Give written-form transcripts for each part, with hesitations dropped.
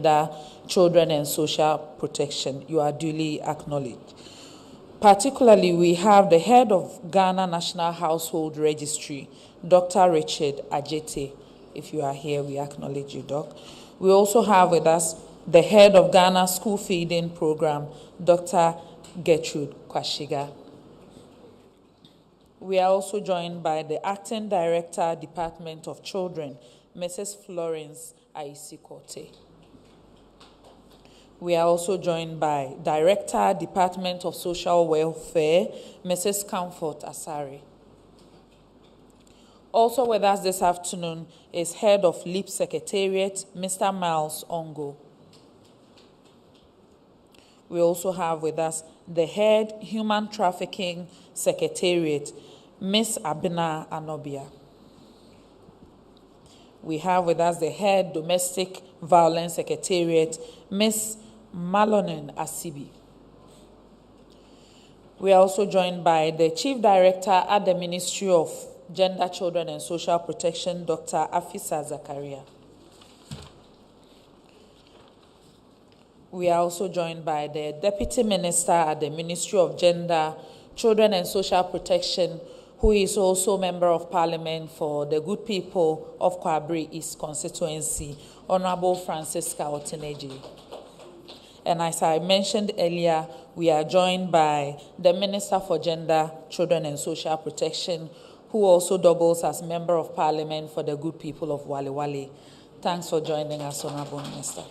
Gender, Children and Social Protection. You are duly acknowledged. Particularly, we have the head of Ghana National Household Registry, Dr. Richard Ajete. If you are here, we acknowledge you, Doc. We also have with us the head of Ghana School Feeding Program, Dr. Gertrude Kwashiga. We are also joined by the Acting Director, Department of Children, Mrs. Florence Aisikote. We are also joined by Director, Department of Social Welfare, Mrs. Comfort Asari. Also with us this afternoon is Head of LEAP Secretariat, Mr. Miles Ongo. We also have with us the Head Human Trafficking Secretariat, Ms. Abina Anobia. We have with us the Head Domestic Violence Secretariat, Ms. Malonin Asibi. We are also joined by the Chief Director at the Ministry of Gender, Children and Social Protection, Dr. Afisa Zakaria. We are also joined by the Deputy Minister at the Ministry of Gender, Children and Social Protection, who is also Member of Parliament for the good people of Kwabri East Constituency, Honorable Francisca Oteneji. And as I mentioned earlier, we are joined by the Minister for Gender, Children and Social Protection, who also doubles as Member of Parliament for the good people of Wale Wale. Thanks for joining us, Honorable Minister.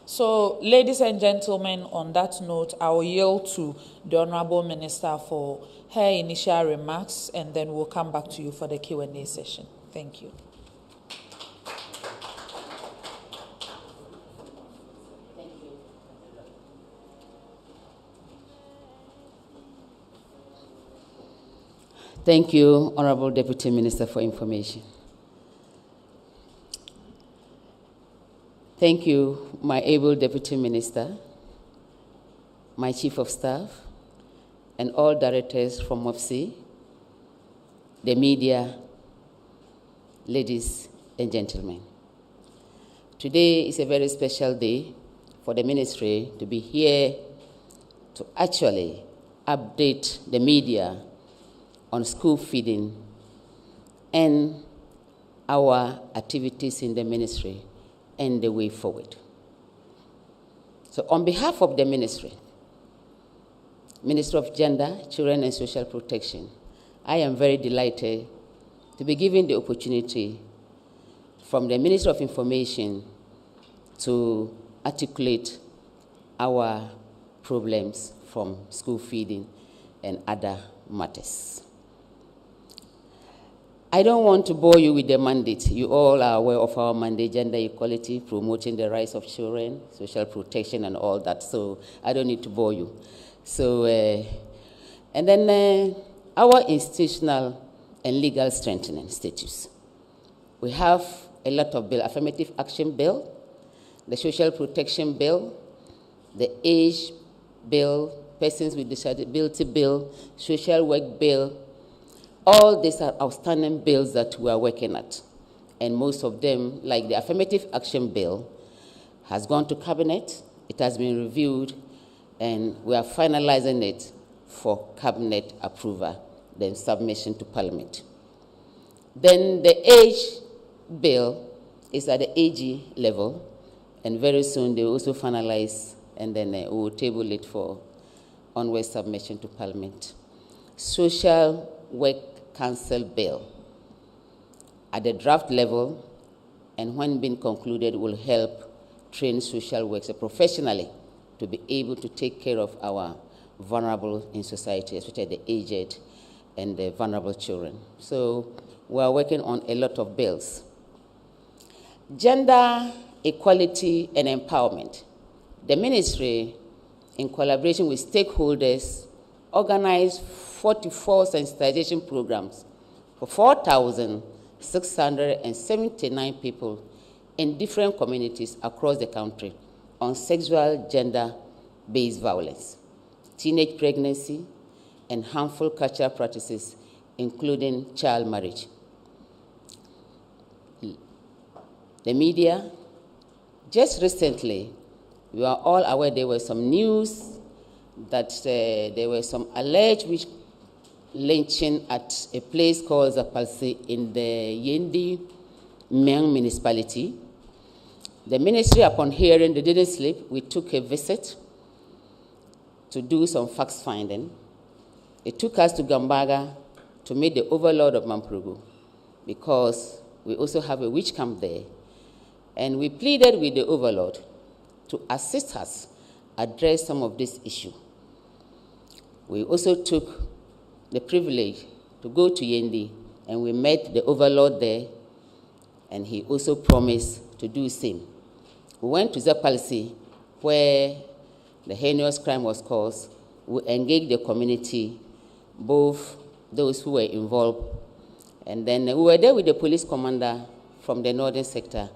So, ladies and gentlemen, on that note, I will yield to the Honorable Minister for her initial remarks, and then we'll come back to you for the Q&A session. Thank you. Thank you, Honorable Deputy Minister for Information. Thank you, my able Deputy Minister, my Chief of Staff, and all directors from MOPSI, the media, ladies and gentlemen. Today is a very special day for the ministry to be here to actually update the media on school feeding and our activities in the ministry and the way forward. So on behalf of the ministry, Minister of Gender, Children and Social Protection, I am very delighted to be given the opportunity from the Minister of Information to articulate our problems from school feeding and other matters. I don't want to bore you with the mandate. You all are aware of our mandate, gender equality, promoting the rights of children, social protection, and all that. So I don't need to bore you. So, and then our institutional and legal strengthening status. We have a lot of bill, affirmative action bill, the social protection bill, the age bill, persons with disability bill, social work bill. All these are outstanding bills that we are working at. And most of them, like the affirmative action bill, has gone to cabinet, it has been reviewed, and we are finalizing it for cabinet approval, then submission to parliament. Then the age bill is at the AG level, and very soon they will also finalize, and then we will table it for onward submission to parliament. Social work council bill at the draft level, and when being concluded, will help train social workers professionally to be able to take care of our vulnerable in society, especially the aged and the vulnerable children. So we are working on a lot of bills. Gender equality and empowerment. The ministry, in collaboration with stakeholders, organized 44 sensitization programs for 4,679 people in different communities across the country on sexual gender-based violence, teenage pregnancy, and harmful cultural practices, including child marriage. The media, Just recently, we are all aware there was some news that there were some alleged witch lynching at a place called Zapalsi in the Yendi Meng municipality. The ministry, upon hearing, they didn't sleep. We took a visit to do some facts finding. It took us to Gambaga to meet the overlord of Mampurugu, because we also have a witch camp there. And we pleaded with the overlord to assist us address some of this issue. We also took the privilege to go to Yendi, and we met the overlord there, and he also promised to do the same. We went to Zapalsi, where the heinous crime was caused. We engaged the community, both those who were involved, and then we were there with the police commander from the northern sector,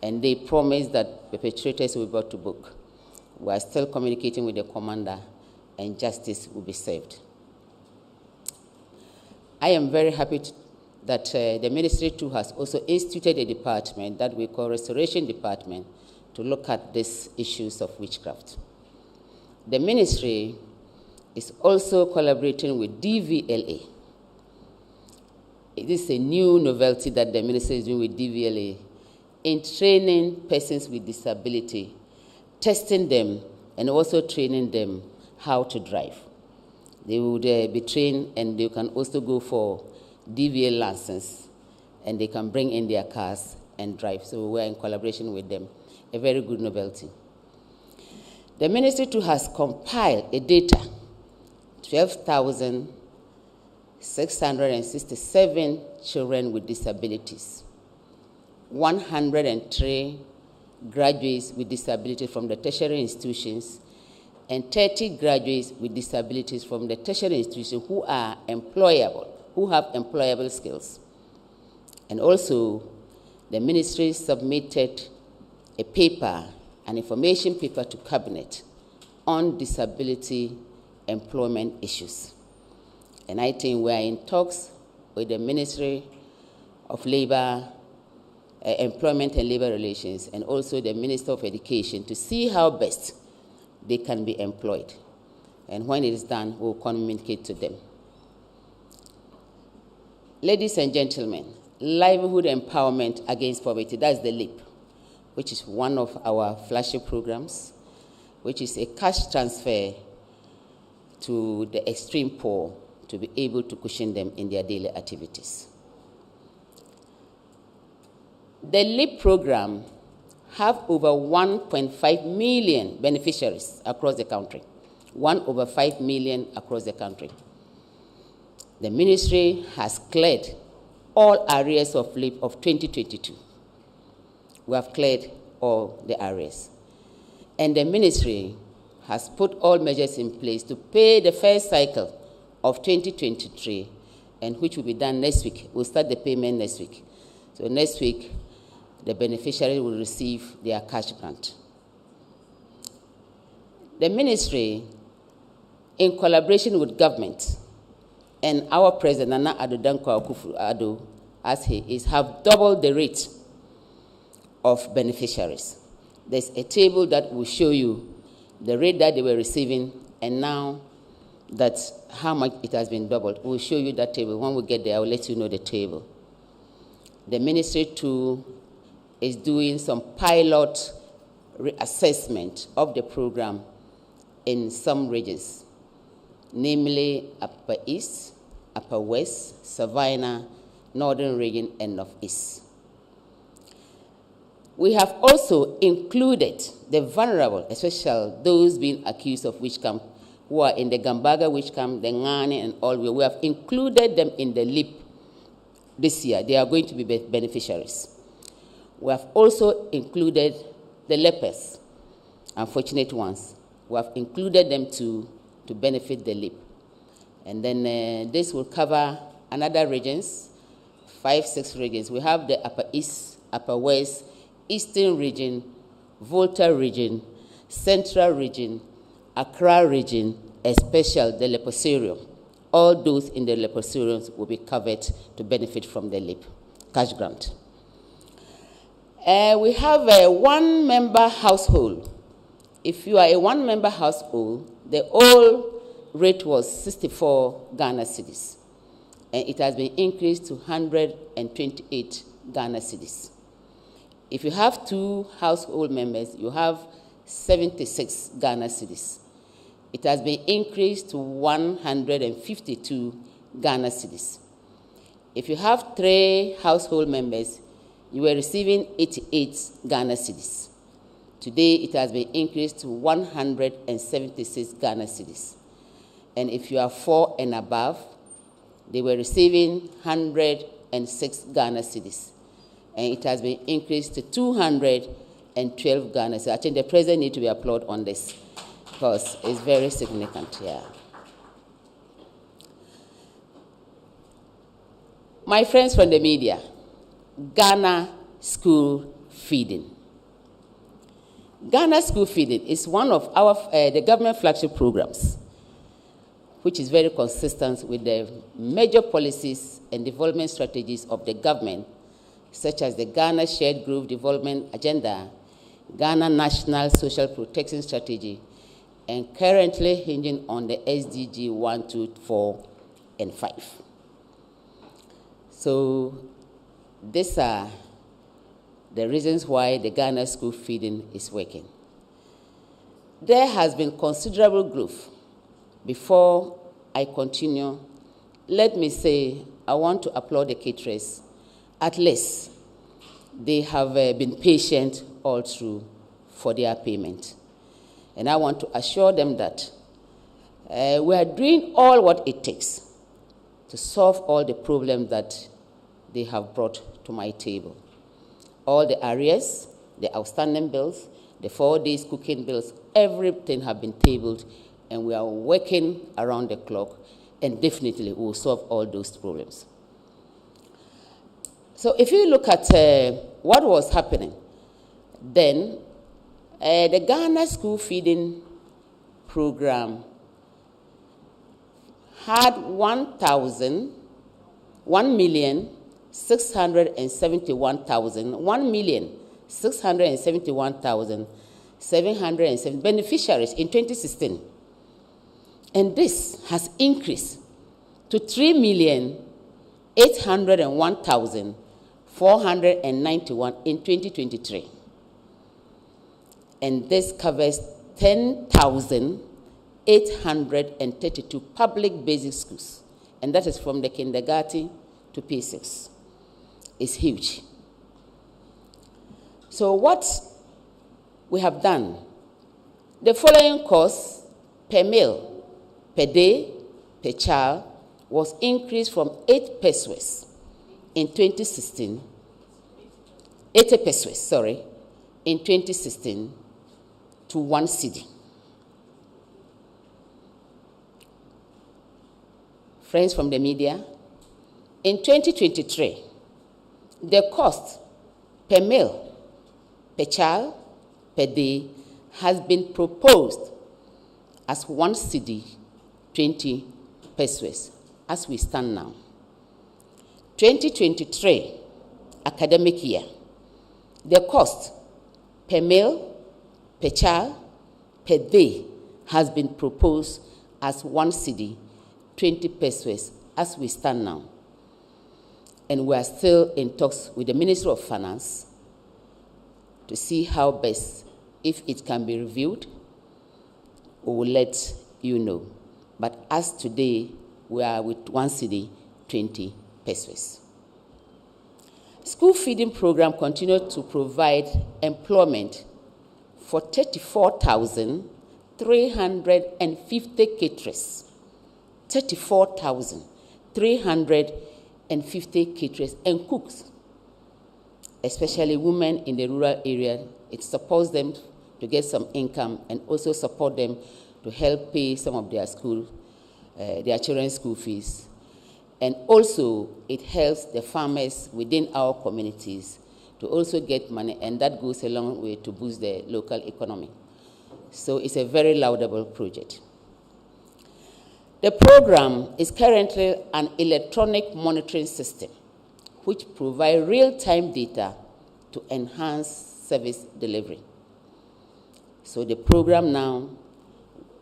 and they promised that perpetrators will be brought to book. We are still communicating with the commander, and justice will be served. I am very happy that the ministry too has also instituted a department that we call Restoration Department to look at these issues of witchcraft. The ministry is also collaborating with DVLA. It is a new novelty that the ministry is doing with DVLA in training persons with disability, testing them, and also training them how to drive. They would be trained, and they can also go for DVA license, and they can bring in their cars and drive. So we're in collaboration with them. A very good novelty. The ministry too has compiled a data, 12,667 children with disabilities, 103 graduates with disabilities from the tertiary institutions, and 30 graduates with disabilities from the tertiary institutions who are employable, who have employable skills. And also, the ministry submitted a paper, an information paper to Cabinet on disability employment issues. And I think we are in talks with the Ministry of Labor, Employment and Labor Relations, and also the Minister of Education to see how best they can be employed. And when it is done, we'll communicate to them. Ladies and gentlemen, livelihood empowerment against poverty, that's the LEAP, which is one of our flagship programs, which is a cash transfer to the extreme poor to be able to cushion them in their daily activities. The LEAP program have over 1.5 million beneficiaries across the country, 1/5 million across the country. The ministry has cleared all areas of LEAP of 2022. We have cleared all the areas. And the ministry has put all measures in place to pay the first cycle of 2023, and which will be done next week. We'll start the payment next week. So next week, the beneficiary will receive their cash grant. The ministry, in collaboration with government and our president, Nana Addo Dankwa Akufo-Addo, as he is, have doubled the rate of beneficiaries. There's a table that will show you the rate that they were receiving, and now that how much it has been doubled. We'll show you that table. When we get there, I'll let you know the table. The ministry too is doing some pilot reassessment of the program in some regions, namely Upper East, Upper West, Savannah, Northern Region, and Northeast. We have also included the vulnerable, especially those being accused of witch camp, who are in the Gambaga witch camp, the Ngani, and all. We have included them in the LEAP this year. They are going to be beneficiaries. We have also included the lepers, unfortunate ones. We have included them to benefit the LEAP. And then this will cover another regions, 5-6 regions. We have the Upper East, Upper West, Eastern Region, Volta Region, Central Region, Accra Region, especially the Leprosarium. All those in the Leprosariums will be covered to benefit from the LEAP cash grant. We have a one-member household. If you are a one-member household, the old rate was 64 Ghana cedis, and it has been increased to 128 Ghana cedis. If you have two household members, you have 76 Ghana cedis. It has been increased to 152 Ghana cedis. If you have three household members, you were receiving 88 Ghana cedis. Today, it has been increased to 176 Ghana cedis. And if you are 4 and above, they were receiving 106 Ghana cedis. And it has been increased to 212 Ghana cedis. I think the president needs to be applauded on this because it's very significant here. My friends from the media, Ghana school feeding. Ghana school feeding is one of our the government flagship programs, which is very consistent with the major policies and development strategies of the government, such as the Ghana Shared Growth Development Agenda, Ghana National Social Protection Strategy, and currently hinging on the SDG 1, 2, 4, and 5. So these are the reasons why the Ghana school feeding is working. There has been considerable growth. Before I continue, let me say I want to applaud the caterers. At least they have been patient all through for their payment. And I want to assure them that we are doing all what it takes to solve all the problems that they have brought to my table. All the arrears, the outstanding bills, the 4 days cooking bills, everything have been tabled, and we are working around the clock, and definitely we will solve all those problems. So if you look at what was happening, then the Ghana school feeding program had 1,671,707 beneficiaries in 2016. And this has increased to 3,801,491 in 2023. And this covers 10,832 public basic schools. And that is from the kindergarten to P6. It's huge. So what we have done, the following cost per meal, per day, per child, was increased from 8 pesos in 2016, 80 pesos, sorry, in 2016 to 1 cedi. Friends from the media, in 2023, the cost per meal, per child, per day has been proposed as 1 cedi, 20 pesos, as we stand now. 2023 academic year, the cost per meal, per child, per day has been proposed as 1 cedi, 20 pesos, as we stand now. And we are still in talks with the Ministry of Finance to see how best, if it can be reviewed, we will let you know. But as today, we are with 1 cedi, 20 pesos. School feeding program continued to provide employment for 34,350 caterers. 34,350 caterers and cooks, especially women in the rural area. It supports them to get some income and also support them to help pay some of their their children's school fees. And also, it helps the farmers within our communities to also get money, and that goes a long way to boost the local economy. So it's a very laudable project. The program is currently an electronic monitoring system which provides real-time data to enhance service delivery. So the program now,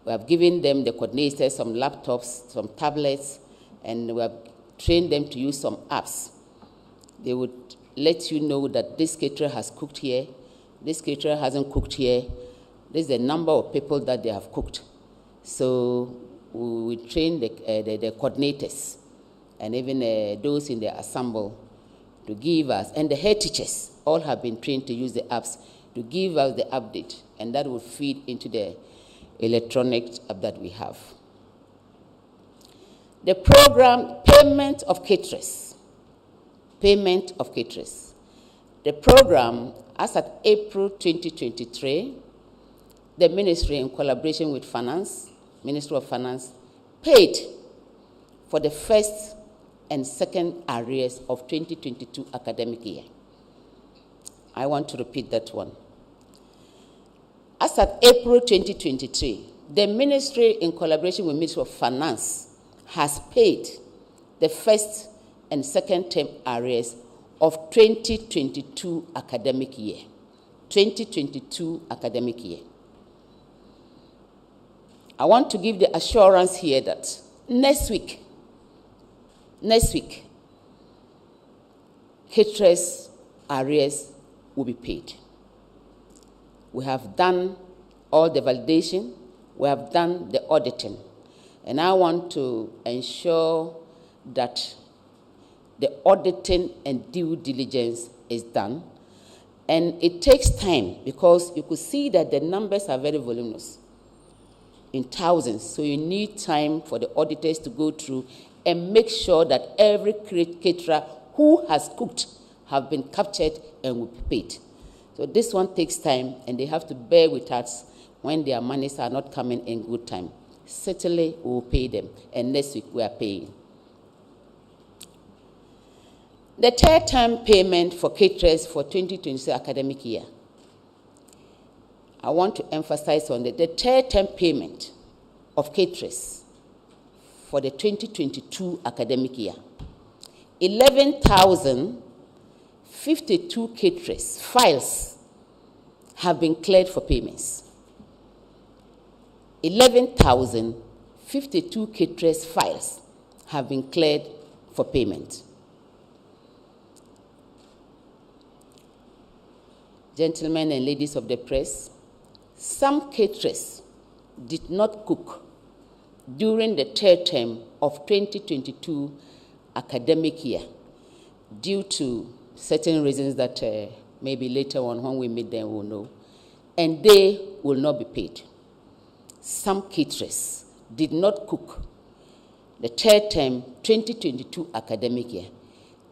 we have given them, the coordinators, some laptops, some tablets, and we have trained them to use some apps. They would let you know that this caterer has cooked here, this caterer hasn't cooked here, this is the number of people that they have cooked. So we train the coordinators and even those in the assemble to give us, and the head teachers all have been trained to use the apps to give us the update, and that will feed into the electronic app that we have. The program, payment of caterers. Payment of caterers. The program, as at April 2023, the ministry, in collaboration with Finance, Ministry of Finance, paid for the first and second arrears of 2022 academic year. I want to repeat that one. As at April 2023, the ministry, in collaboration with Ministry of Finance, has paid the first and second term arrears of 2022 academic year. 2022 academic year. I want to give the assurance here that next week, caterers arrears will be paid. We have done all the validation, we have done the auditing, and I want to ensure that the auditing and due diligence is done. And it takes time because you could see that the numbers are very voluminous, in thousands. So you need time for the auditors to go through and make sure that every caterer who has cooked have been captured and will be paid. So this one takes time, and they have to bear with us when their monies are not coming in good time. Certainly, we will pay them, and next week we are paying. The third term payment for caterers for 2022 academic year. I want to emphasize on the third term payment of caterers for the 2022 academic year. 11,052 caterers files have been cleared for payments. 11,052 caterers files have been cleared for payment. Gentlemen and ladies of the press, some caterers did not cook during the third term of 2022 academic year due to certain reasons that maybe later on when we meet them we'll know, and they will not be paid. Some caterers did not cook the third term 2022 academic year,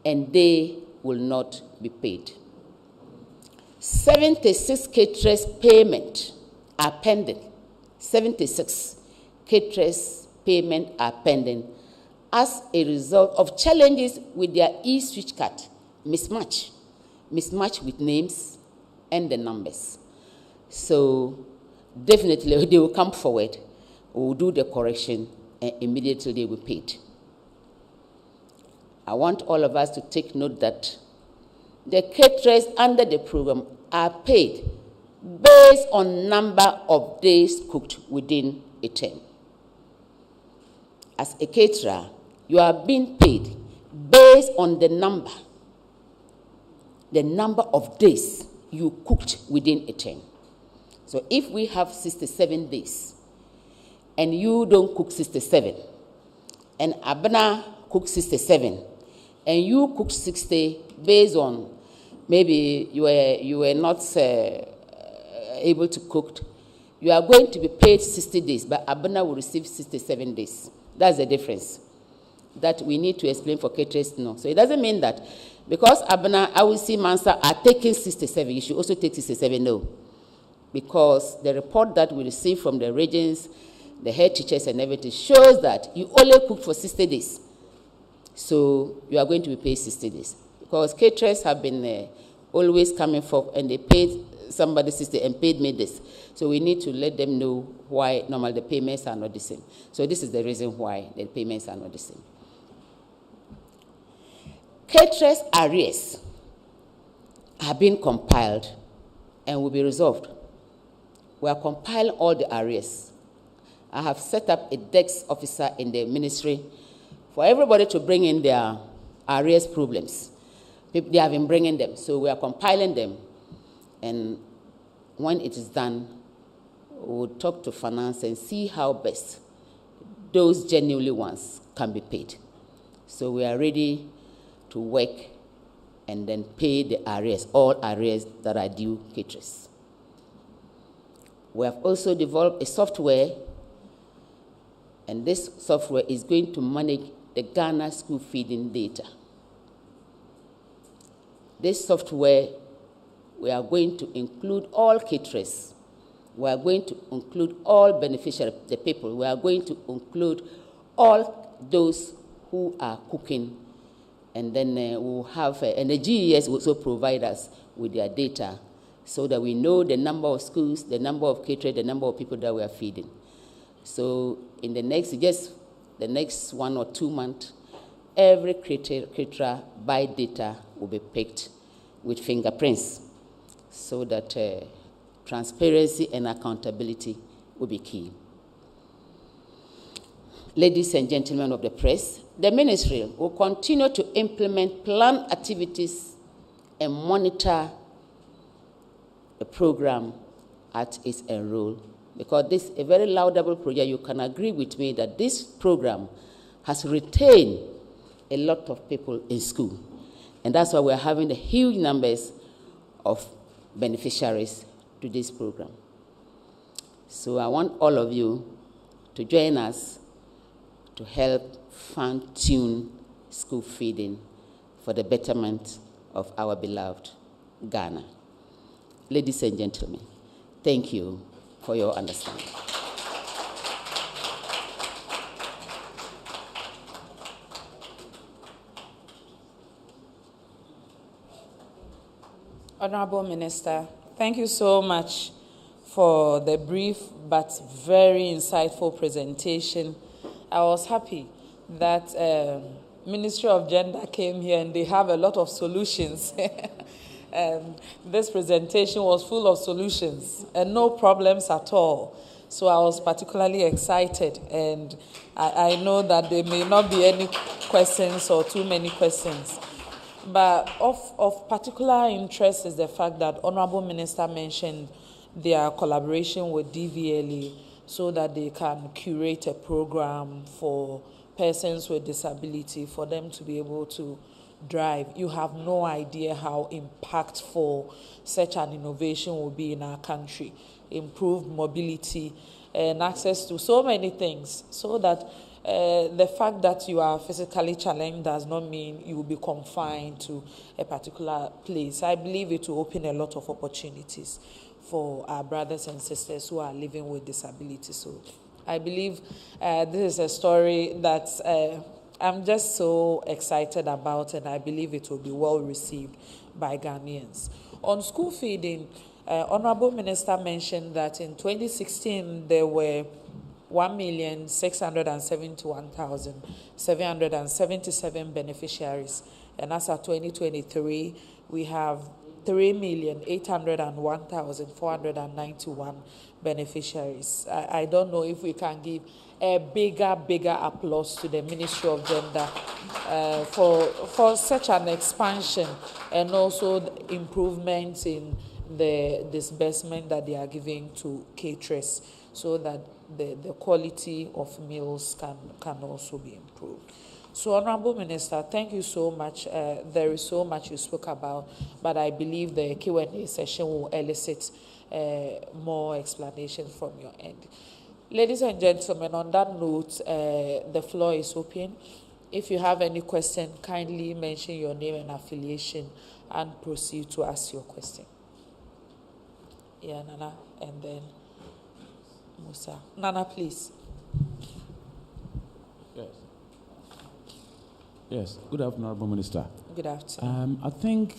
and they will not be paid. 76 caterers payment are pending. 76 caterers payment are pending as a result of challenges with their e-switch card mismatch with names and the numbers. So definitely they will come forward, we will do the correction, and immediately they will be paid. I want all of us to take note that the caterers under the program are paid based on number of days cooked within a term. As a caterer, you are being paid based on the number of days you cooked within a term. So if we have 67 days and you don't cook 67, and Abna cooks 67, and you cook 60 based on maybe you were not able to cook, you are going to be paid 60 days, but Abna will receive 67 days. That's the difference that we need to explain for caterers to know. So it doesn't mean that because Abna, I will see Mansa are taking 67, you should also take 67, no. Because the report that we receive from the regions, the head teachers and everything shows that you only cook for 60 days. So you are going to be paid 60 days. Because caterers have been always coming forth and they paid somebody 60 and paid me this. So we need to let them know why normally the payments are not the same. So this is the reason why the payments are not the same. Caterers arrears are being compiled and will be resolved. We are compiling all the arrears. I have set up a desk officer in the ministry for everybody to bring in their arrears problems. They have been bringing them, so we are compiling them. And when it is done, we'll talk to finance and see how best those genuinely ones can be paid. So we are ready to work and then pay the arrears, all arrears that are due caterers. We have also developed a software, and this software is going to manage the Ghana school feeding data. This software, we are going to include all caterers. We are going to include all beneficiaries, the people. We are going to include all those who are cooking. And then we'll have, and the GES will also provide us with their data so that we know the number of schools, the number of caterers, the number of people that we are feeding. So in the next, just the next 1 or 2 months, every caterer by data will be picked with fingerprints so that transparency and accountability will be key. Ladies and gentlemen of the press, the ministry will continue to implement planned activities and monitor the program at its enroll. Because this is a very laudable project, you can agree with me that this program has retained a lot of people in school. And that's why we're having the huge numbers of beneficiaries to this program. So I want all of you to join us to help fine-tune school feeding for the betterment of our beloved Ghana. Ladies and gentlemen, thank you for your understanding. Honorable Minister, thank you so much for the brief but very insightful presentation. I was happy that Ministry of Gender came here and they have a lot of solutions. This presentation was full of solutions and no problems at all. So I was particularly excited, and I know that there may not be any questions or too many questions. But of particular interest is the fact that Honorable Minister mentioned their collaboration with DVLA so that they can curate a program for persons with disability for them to be able to drive. You have no idea how impactful such an innovation will be in our country. Improved mobility and access to so many things, so that the fact that you are physically challenged does not mean you will be confined to a particular place. I believe it will open a lot of opportunities for our brothers and sisters who are living with disability. So I believe this is a story that I'm just so excited about, and I believe it will be well received by Ghanaians. On school feeding, Honorable Minister mentioned that in 2016 there were 1,671,777 beneficiaries, and as of 2023 we have 3,801,491 beneficiaries. I don't know if we can give a bigger applause to the Ministry of Gender for such an expansion, and also the improvements in the disbursement that they are giving to caterers, so that the quality of meals can also be improved. So, Honorable Minister, thank you so much. There is so much you spoke about, but I believe the Q&A session will elicit more explanation from your end. Ladies and gentlemen, on that note, the floor is open. If you have any question, kindly mention your name and affiliation and proceed to ask your question. Yeah, Nana, and then Musa. Nana, please. Yes. Good afternoon, Honorable Minister. Good afternoon. I think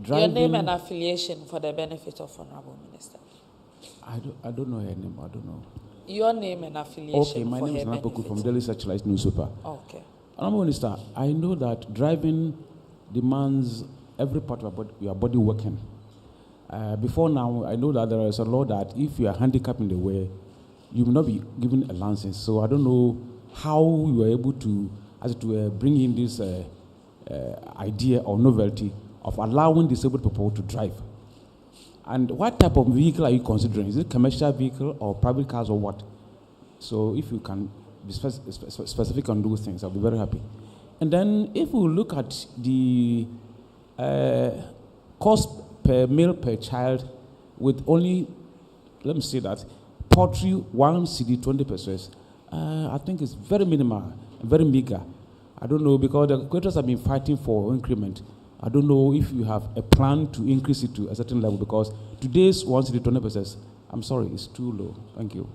driving... Your name and affiliation for the benefit of Honorable Minister. I don't know her name. I don't know. Your name and affiliation. Okay, my name is Napoku from Daily Searchlight newspaper. Okay. Honorable Minister, I know that driving demands every part of your body working. Before now, I know that there is a law that if you are handicapped in the way, you will not be given a license. So I don't know how you were able to, bring in this idea or novelty of allowing disabled people to drive. And what type of vehicle are you considering? Is it commercial vehicle or private cars or what? So if you can be specific on those things, I'll be very happy. And then if we look at the cost per meal per child with only, let me say that, poultry 1 cedi 20 pesos, I think it's very minimal, very meager. I don't know, because the creators have been fighting for increment. I don't know if you have a plan to increase it to a certain level, because today's 1 cedi 20 pesos, I'm sorry, it's too low. Thank you.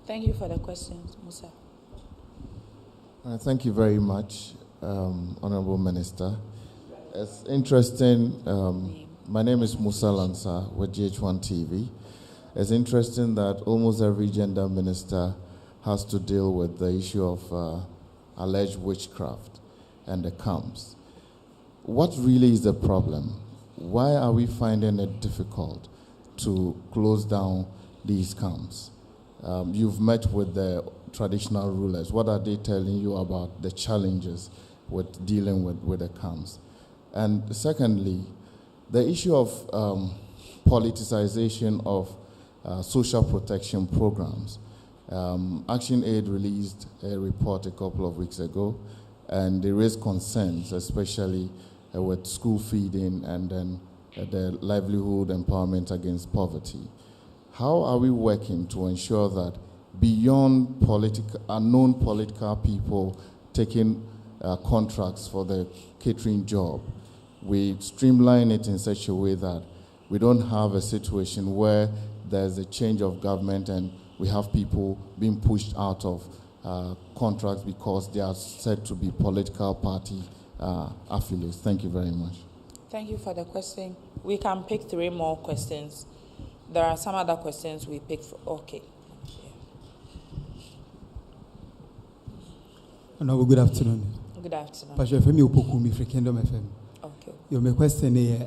Thank you for the questions, Musa. Thank you very much, Honorable Minister. It's interesting. My name is Musa Lansa with GH1 TV. It's interesting that almost every gender minister has to deal with the issue of alleged witchcraft and the camps. What really is the problem? Why are we finding it difficult to close down these camps? You've met with the traditional rulers. What are they telling you about the challenges with dealing with the camps? And secondly, the issue of politicization of social protection programs. Action Aid released a report a couple of weeks ago, and they raised concerns, especially with school feeding and then the livelihood empowerment against poverty. How are we working to ensure that beyond unknown political people taking contracts for the catering job, we streamline it in such a way that we don't have a situation where there's a change of government and we have people being pushed out of contracts because they are said to be political party affiliates? Thank you very much. Thank you for the question. We can pick 3 more questions. There are some other questions we picked for. Okay. No, good afternoon. Good afternoon. Pastor Femi Opokumi for Kingdom FM. Okay. Your question is,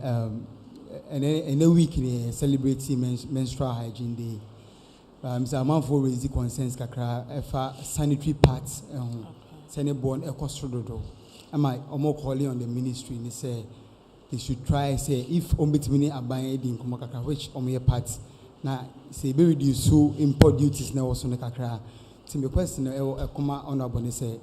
in a week, celebrating menstrual hygiene day. Mr. Amanfo raised the concerns kakra sanitary parts, born a costrodo. Am I calling on the ministry and say they should try say if ombitimini abide in kumakaka which your parts now say be reduce so import duties now also kakra. So the question come honorable say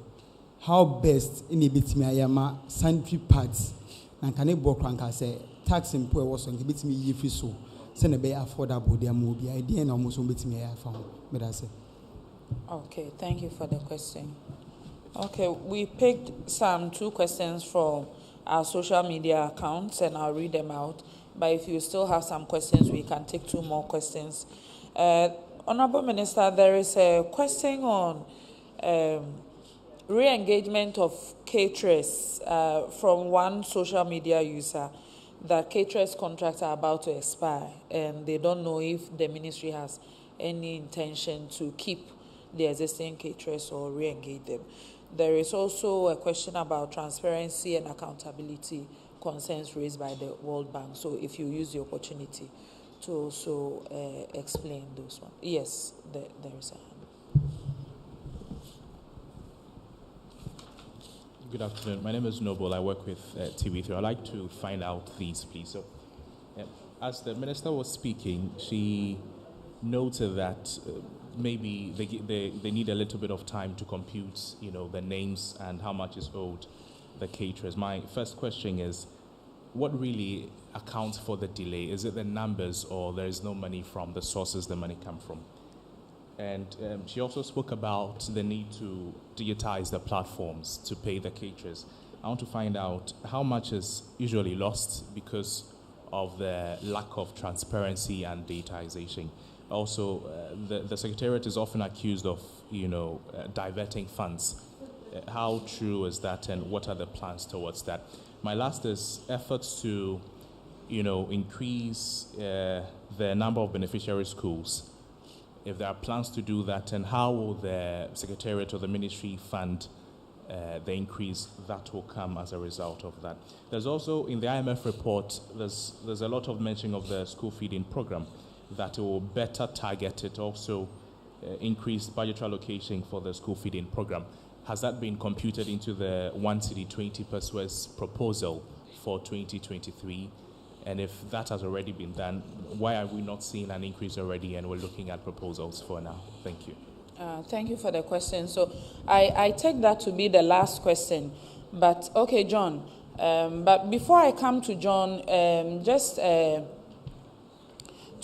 how best in a bit me ayama sanitary parts and can it work rank say tax and poor was on bit me if so send a be affordable their movie idea and almost bit me I found. But I say okay, thank you for the question. Okay, we picked 2 questions from our social media accounts and I'll read them out. But if you still have some questions, we can take 2 more questions. Honorable Minister, there is a question on re-engagement of caterers from one social media user, that caterers' contracts are about to expire and they don't know if the ministry has any intention to keep the existing caterers or re-engage them. There is also a question about transparency and accountability concerns raised by the World Bank. So if you use the opportunity to also explain those ones. Yes, there is a hand. Good afternoon. My name is Noble. I work with TV3. I'd like to find out these, please. So, as the minister was speaking, she noted that maybe they need a little bit of time to compute, the names and how much is owed the caterers. My first question is, what really accounts for the delay? Is it the numbers, or there is no money from the sources the money comes from? And she also spoke about the need to digitize the platforms to pay the caterers. I want to find out how much is usually lost because of the lack of transparency and digitization. Also, the Secretariat is often accused of, diverting funds. How true is that, and what are the plans towards that? My last is efforts to, increase the number of beneficiary schools. If there are plans to do that, and how will the Secretariat or the ministry fund the increase that will come as a result of that. There's also, in the IMF report, there's a lot of mention of the school feeding program, that it will better target it, also increase budgetary allocation for the school feeding program. Has that been computed into the 1 cedi 20 pesos proposal for 2023? And if that has already been done, why are we not seeing an increase already and we're looking at proposals for now? Thank you. Thank you for the question. So I take that to be the last question. But, okay, John. But before I come to John, just to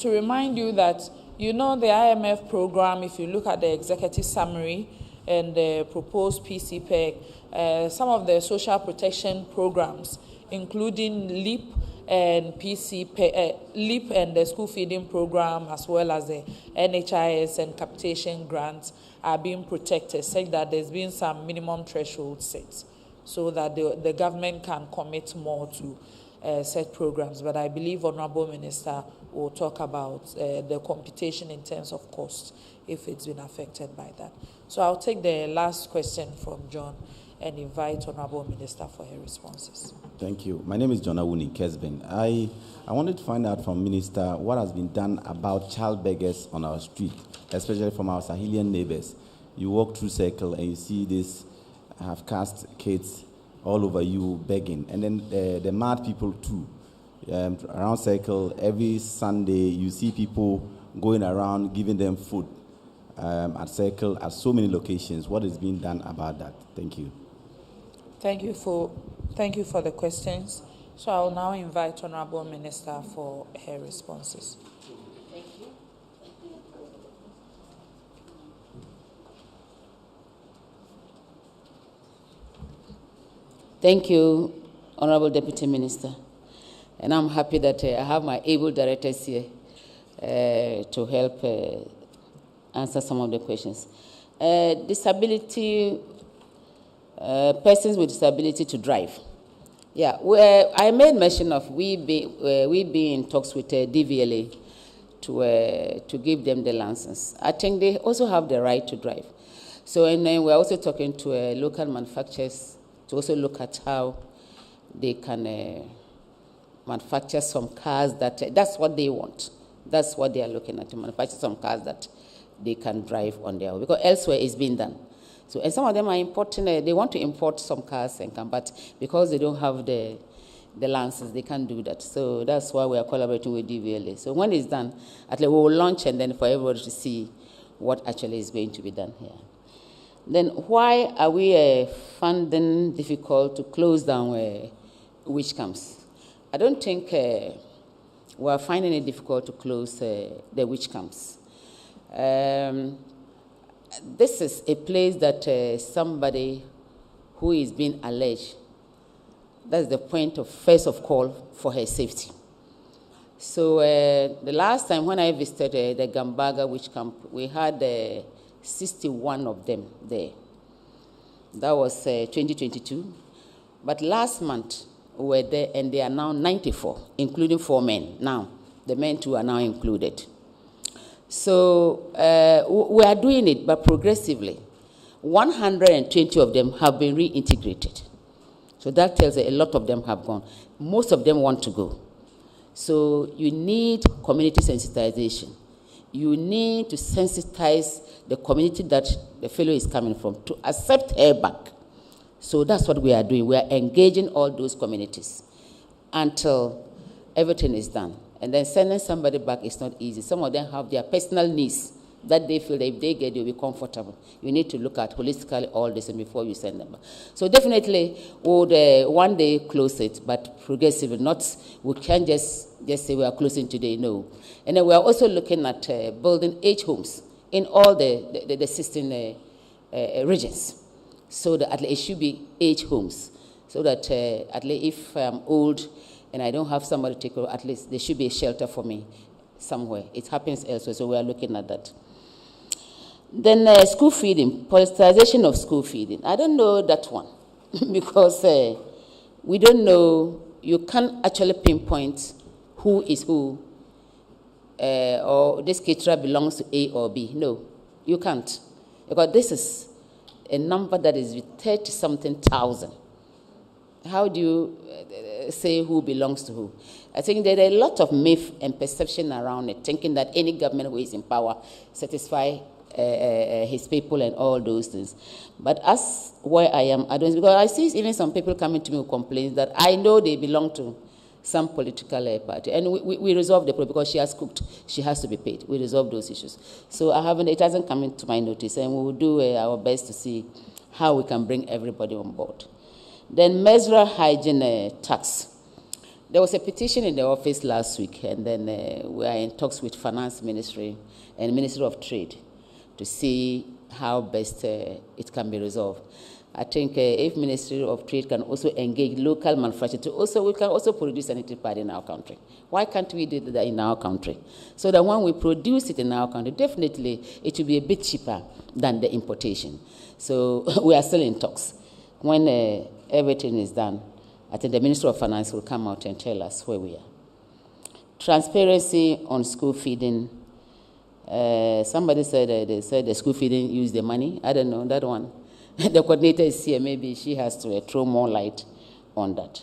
remind you that, you know, the IMF program, if you look at the executive summary and the proposed PCPEG, some of the social protection programs, including LEAP and LEAP and the school feeding program, as well as the NHIS and capitation grants, are being protected, such that there's been some minimum threshold set, so that the government can commit more to set programs. But I believe Honorable Minister will talk about the computation in terms of cost, if it's been affected by that. So I'll take the last question from John and invite Honorable Minister for her responses. Thank you. My name is John Awuni Kesben. I wanted to find out from Minister what has been done about child beggars on our street, especially from our Sahelian neighbors. You walk through Circle and you see this half-caste kids all over you begging. And then the mad people too. Around Circle, every Sunday you see people going around giving them food at Circle, at so many locations. What is being done about that? Thank you. Thank you for the questions. So I will now invite Honorable Minister for her responses. Thank you. Thank you, Honorable Deputy Minister. And I'm happy that I have my able directors here to help answer some of the questions. Persons with disability to drive. Yeah, I made mention of we be in talks with DVLA to give them the license. I think they also have the right to drive. So, and then we're also talking to local manufacturers to also look at how they can manufacture some cars that's what they want. That's what they are looking at, to manufacture some cars that they can drive on their own, because elsewhere it's being done. So, and some of them are importing, they want to import some cars and come, but because they don't have the license, they can't do that. So that's why we are collaborating with DVLA. So when it's done, at least we will launch and then for everybody to see what actually is going to be done here. Then why are we finding difficult to close down witch camps? I don't think we are finding it difficult to close the witch camps. This is a place that somebody who is being alleged, that's the point of first of call for her safety. So the last time when I visited the Gambaga witch camp, we had 61 of them there. That was 2022. But last month we were there and they are now 94, including 4 men. Now, the men too are now included. So we are doing it, but progressively. 120 of them have been reintegrated. So that tells you a lot of them have gone. Most of them want to go. So you need community sensitization. You need to sensitize the community that the fellow is coming from to accept her back. So that's what we are doing. We are engaging all those communities until everything is done. And then sending somebody back is not easy. Some of them have their personal needs that they feel that if they get, they'll be comfortable. You need to look at holistically all this before you send them back. So definitely, we would one day close it, but progressively. We can't just say we are closing today, no. And then we are also looking at building age homes in all the 16 regions. So that at least it should be age homes. So that at least if I'm old and I don't have somebody to take care, at least there should be a shelter for me somewhere. It happens elsewhere, so we are looking at that. Then school feeding, politicization of school feeding. I don't know that one because we don't know, you can't actually pinpoint who is who or this caterer belongs to A or B. No, you can't. Because this is a number that is 30-something thousand. How do you say who belongs to who? I think there are a lot of myth and perception around it, thinking that any government who is in power satisfy his people and all those things. But as where I am, I don't, because I see even some people coming to me with complaints that I know they belong to some political party, and we resolve the problem because she has cooked, she has to be paid. We resolve those issues. So it hasn't come into my notice, and we will do our best to see how we can bring everybody on board. Then menstrual hygiene tax. There was a petition in the office last week, and then we are in talks with Finance Ministry and Ministry of Trade to see how best it can be resolved. I think if Ministry of Trade can also engage local manufacturers, we can also produce sanitary pad in our country. Why can't we do that in our country? So that when we produce it in our country, definitely it will be a bit cheaper than the importation. So we are still in talks. When everything is done, I think the Minister of Finance will come out and tell us where we are. Transparency on school feeding. Somebody said they said the school feeding use the money. I don't know that one. The coordinator is here. Maybe she has to throw more light on that.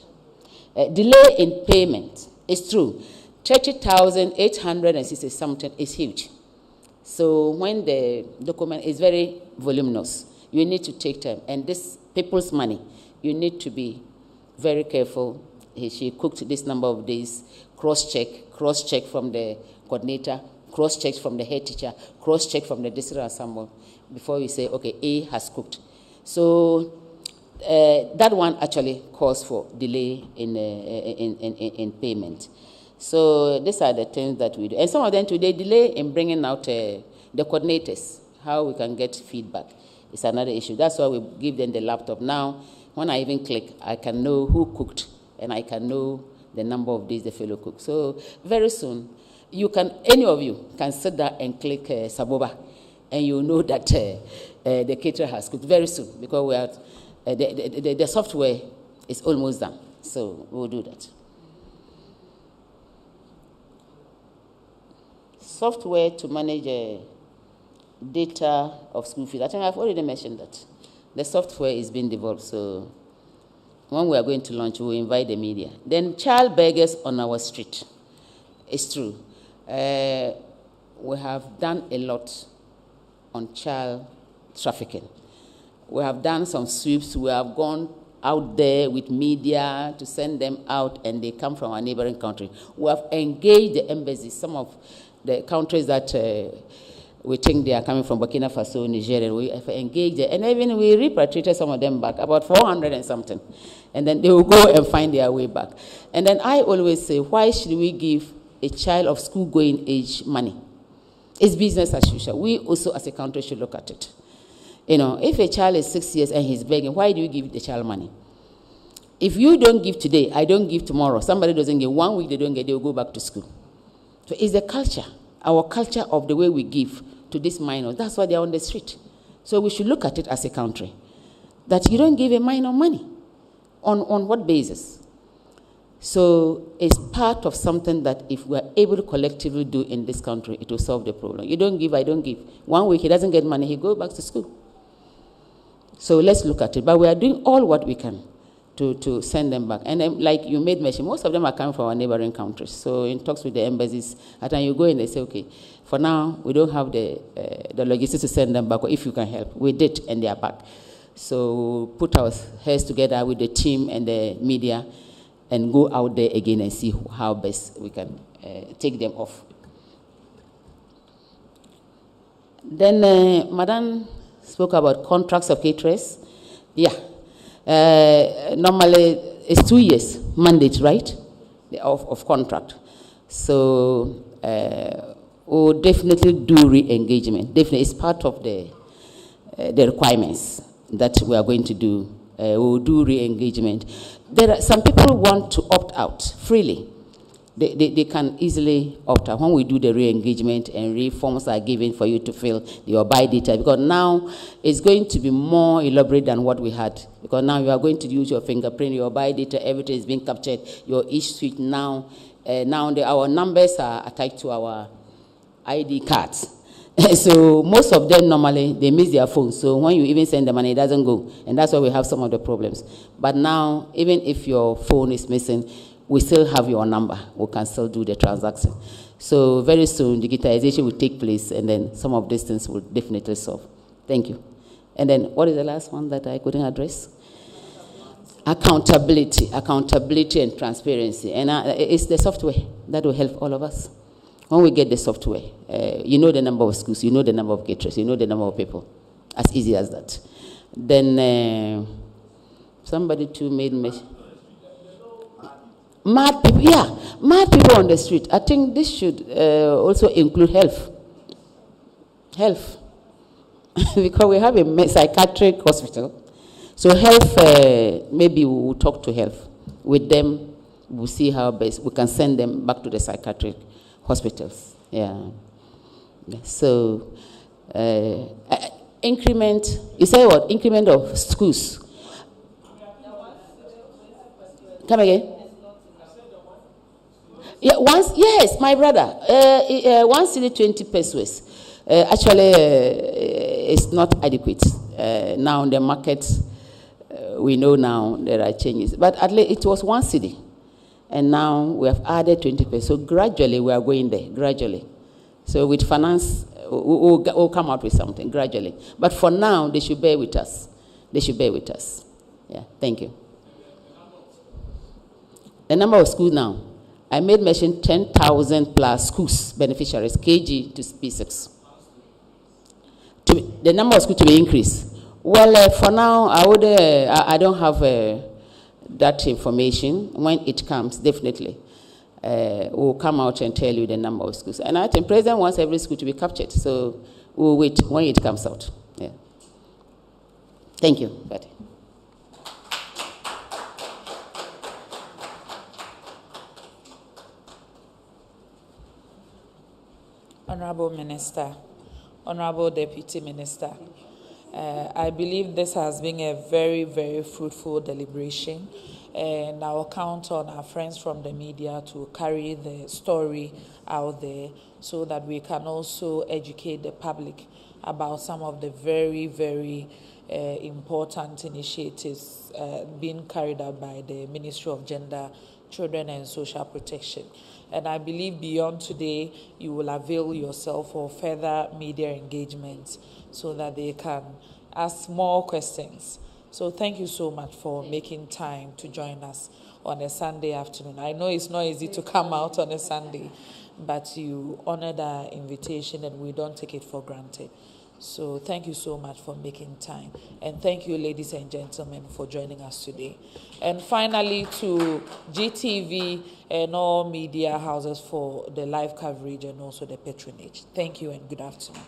Delay in payment. It's true. 30,860 something is huge. So when the document is very voluminous, you need to take time. And this people's money, you need to be very careful. She cooked this number of days, cross-check from the coordinator, cross-check from the head teacher, cross-check from the district ensemble before you say, okay, A has cooked. So that one actually calls for delay in payment. So these are the things that we do. And some of them today delay in bringing out the coordinators, how we can get feedback. It's another issue. That's why we give them the laptop. Now, when I even click, I can know who cooked, and I can know the number of days the fellow cooked. So very soon, any of you can sit there and click Saboba, and you know that the caterer has cooked very soon, because we are, the software is almost done. So we'll do that. Software to manage data of school fees. I think I've already mentioned that. The software is being developed, so when we are going to launch, we'll invite the media. Then child beggars on our street. It's true. We have done a lot on child trafficking. We have done some sweeps. We have gone out there with media to send them out, and they come from our neighboring country. We have engaged the embassies, some of the countries that we think they are coming from, Burkina Faso, Nigeria. We have engaged them, and even we repatriated some of them back, about 400 and something. And then they will go and find their way back. And then I always say, why should we give a child of school-going age money? It's business as usual. We also, as a country, should look at it. You know, if a child is 6 years and he's begging, why do you give the child money? If you don't give today, I don't give tomorrow. Somebody doesn't give 1 week, they don't get, they'll go back to school. So it's the culture, our culture of the way we give to these minors. That's why they're on the street. So we should look at it as a country, that you don't give a minor money. On what basis? So it's part of something that if we're able to collectively do in this country, it will solve the problem. You don't give, I don't give. 1 week, he doesn't get money, he goes back to school. So let's look at it. But we are doing all what we can to send them back. And then, like you made mention, most of them are coming from our neighboring countries. So in talks with the embassies, at time you go and they say, okay, for now, we don't have the logistics to send them back, or if you can help. We did, and they are back. So put our heads together with the team and the media and go out there again and see how best we can take them off. Then Madam spoke about contracts of caterers. Yeah. Normally, it's 2 years mandate, right, of contract. So we'll definitely do re-engagement. Definitely, it's part of the requirements that we are going to do. We'll do re-engagement. There are some people who want to opt out freely. They can easily opt out when we do the re-engagement, and reforms are given for you to fill your buy data, because now it's going to be more elaborate than what we had, because now you are going to use your fingerprint, your buy data, everything is being captured, your each suite now. Our numbers are attached to our ID cards. So most of them normally, they miss their phone. So when you even send the money, it doesn't go. And that's why we have some of the problems. But now, even if your phone is missing, we still have your number. We can still do the transaction. So very soon, digitization will take place, and then some of these things will definitely solve. Thank you. And then what is the last one that I couldn't address? Accountability and transparency. And it's the software that will help all of us. When we get the software, you know the number of schools, you know the number of caterers, you know the number of people. As easy as that. Then somebody too made me. Mad people, yeah, mad people on the street. I think this should also include health. Health. Because we have a psychiatric hospital. So health, maybe we will talk to health. With them, we'll see how best we can send them back to the psychiatric hospitals. Yeah. So, increment, you say what? Increment of schools. Come again? Yeah, once, yes, my brother. 1 city 20 pesos. Actually, it's not adequate. Now in the market, we know now there are changes. But at least it was 1 city. And now we have added 20 pesos. So gradually we are going there, gradually. So with finance, we'll come out with something gradually. But for now, they should bear with us. They should bear with us. Yeah, thank you. The number of schools now. I made mention 10,000 plus schools, beneficiaries, KG to P6. The number of schools to be increased. Well, for now, I don't have that information. When it comes, definitely, we'll come out and tell you the number of schools. And I think President wants every school to be captured, so we'll wait when it comes out. Yeah. Thank you, Betty. Honorable Minister, Honorable Deputy Minister, I believe this has been a very, very fruitful deliberation, and I will count on our friends from the media to carry the story out there so that we can also educate the public about some of the very, very important initiatives being carried out by the Ministry of Gender, Children and Social Protection. And I believe beyond today, you will avail yourself for further media engagement so that they can ask more questions. So thank you so much for making time to join us on a Sunday afternoon. I know it's not easy to come out on a Sunday, but you honored our invitation and we don't take it for granted. So thank you so much for making time. And thank you, ladies and gentlemen, for joining us today. And finally, to GTV and all media houses for the live coverage and also the patronage. Thank you and good afternoon.